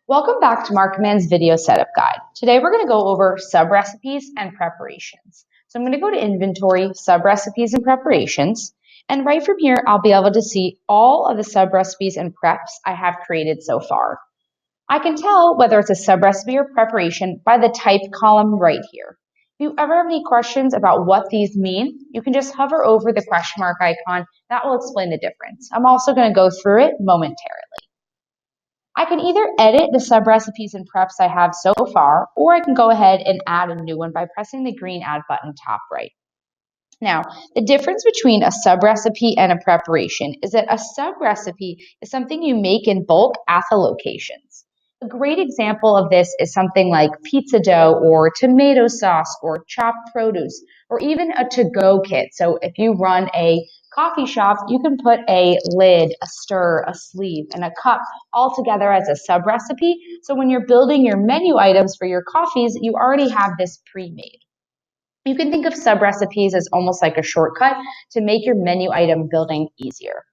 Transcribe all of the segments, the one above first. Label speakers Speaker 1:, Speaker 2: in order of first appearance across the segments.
Speaker 1: Welcome back to MarketMan's video setup guide. Today we're going to go over sub-recipes and preparations. So I'm going to go to Inventory, Sub-Recipes and Preparations, and right from here I'll be able to see all of the sub-recipes and preps I have created so far. I can tell whether it's a sub-recipe or preparation by the type column right here. If you ever have any questions about what these mean, you can just hover over the question mark icon. That will explain the difference. I'm also going to go through it momentarily. I can either edit the sub-recipes and preps I have so far, or I can go ahead and add a new one by pressing the green Add button top right. Now, the difference between a sub-recipe and a preparation is that a sub-recipe is something you make in bulk at the locations. A great example of this is something like pizza dough or tomato sauce or chopped produce or even a to-go kit. So if you run a coffee shop, you can put a lid, a stir, a sleeve, and a cup all together as a sub-recipe. So when you're building your menu items for your coffees, you already have this pre-made. You can think of sub-recipes as almost like a shortcut to make your menu item building easier.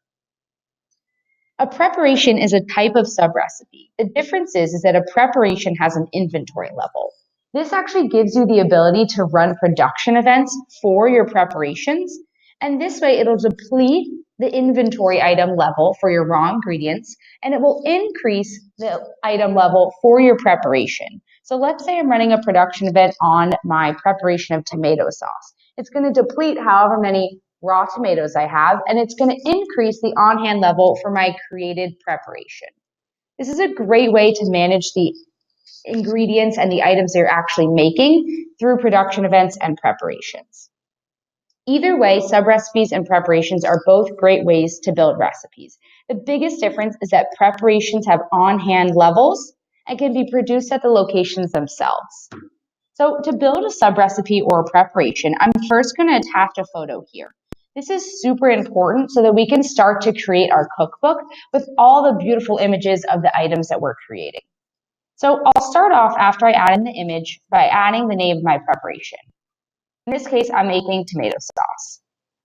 Speaker 1: A preparation is a type of sub-recipe. The difference is that a preparation has an inventory level. This actually gives you the ability to run production events for your preparations, and this way it'll deplete the inventory item level for your raw ingredients, and it will increase the item level for your preparation. So let's say I'm running a production event on my preparation of tomato sauce. It's going to deplete however many raw tomatoes I have, and it's going to increase the on-hand level for my created preparation. This is a great way to manage the ingredients and the items that you're actually making through production events and preparations. Either way, sub-recipes and preparations are both great ways to build recipes. The biggest difference is that preparations have on-hand levels and can be produced at the locations themselves. So to build a sub-recipe or a preparation, I'm first going to attach a photo here. This is super important so that we can start to create our cookbook with all the beautiful images of the items that we're creating. So I'll start off after I add in the image by adding the name of my preparation. In this case, I'm making tomato sauce.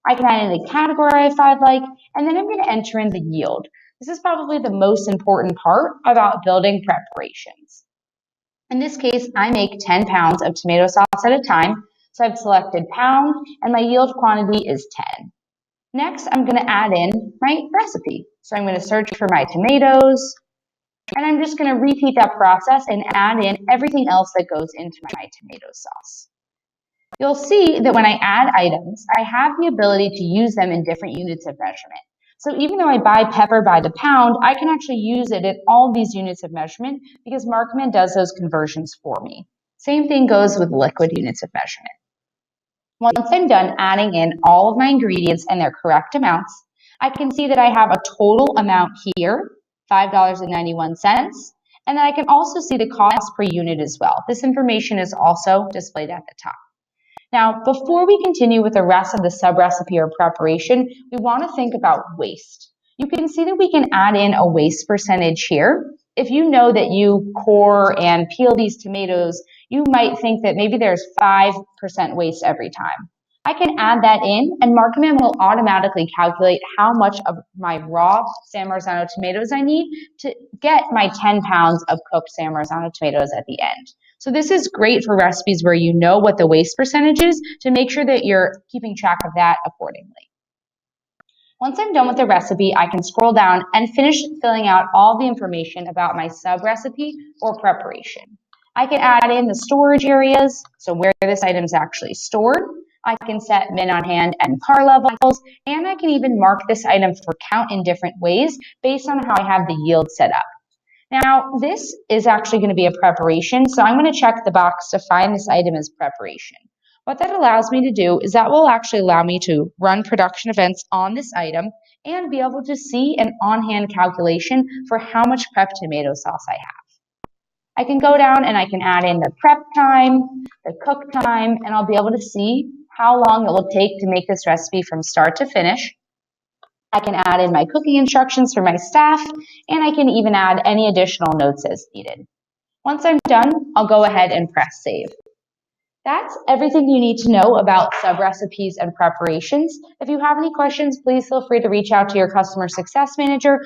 Speaker 1: I can add in the category if I'd like, and then I'm going to enter in the yield. This is probably the most important part about building preparations. In this case, I make 10 pounds of tomato sauce at a time. So I've selected pound and my yield quantity is 10. Next, I'm going to add in my recipe. So I'm going to search for my tomatoes and I'm just going to repeat that process and add in everything else that goes into my tomato sauce. You'll see that when I add items, I have the ability to use them in different units of measurement. So even though I buy pepper by the pound, I can actually use it in all these units of measurement because MarketMan does those conversions for me. Same thing goes with liquid units of measurement. Once I'm done adding in all of my ingredients and their correct amounts, I can see that I have a total amount here, $5.91, and then I can also see the cost per unit as well. This information is also displayed at the top. Now, before we continue with the rest of the sub-recipe or preparation, we want to think about waste. You can see that we can add in a waste percentage here. If you know that you core and peel these tomatoes, you might think that maybe there's 5% waste every time. I can add that in, and MarketMan will automatically calculate how much of my raw San Marzano tomatoes I need to get my 10 pounds of cooked San Marzano tomatoes at the end. So this is great for recipes where you know what the waste percentage is to make sure that you're keeping track of that accordingly. Once I'm done with the recipe, I can scroll down and finish filling out all the information about my sub-recipe or preparation. I can add in the storage areas, so where this item is actually stored. I can set min on hand and par levels, and I can even mark this item for count in different ways based on how I have the yield set up. Now, this is actually going to be a preparation, so I'm going to check the box to find this item as preparation. What that allows me to do is that will actually allow me to run production events on this item and be able to see an on-hand calculation for how much prep tomato sauce I have. I can go down and I can add in the prep time, the cook time, and I'll be able to see how long it will take to make this recipe from start to finish. I can add in my cooking instructions for my staff, and I can even add any additional notes as needed. Once I'm done, I'll go ahead and press save. That's everything you need to know about sub-recipes and preparations. If you have any questions, please feel free to reach out to your customer success manager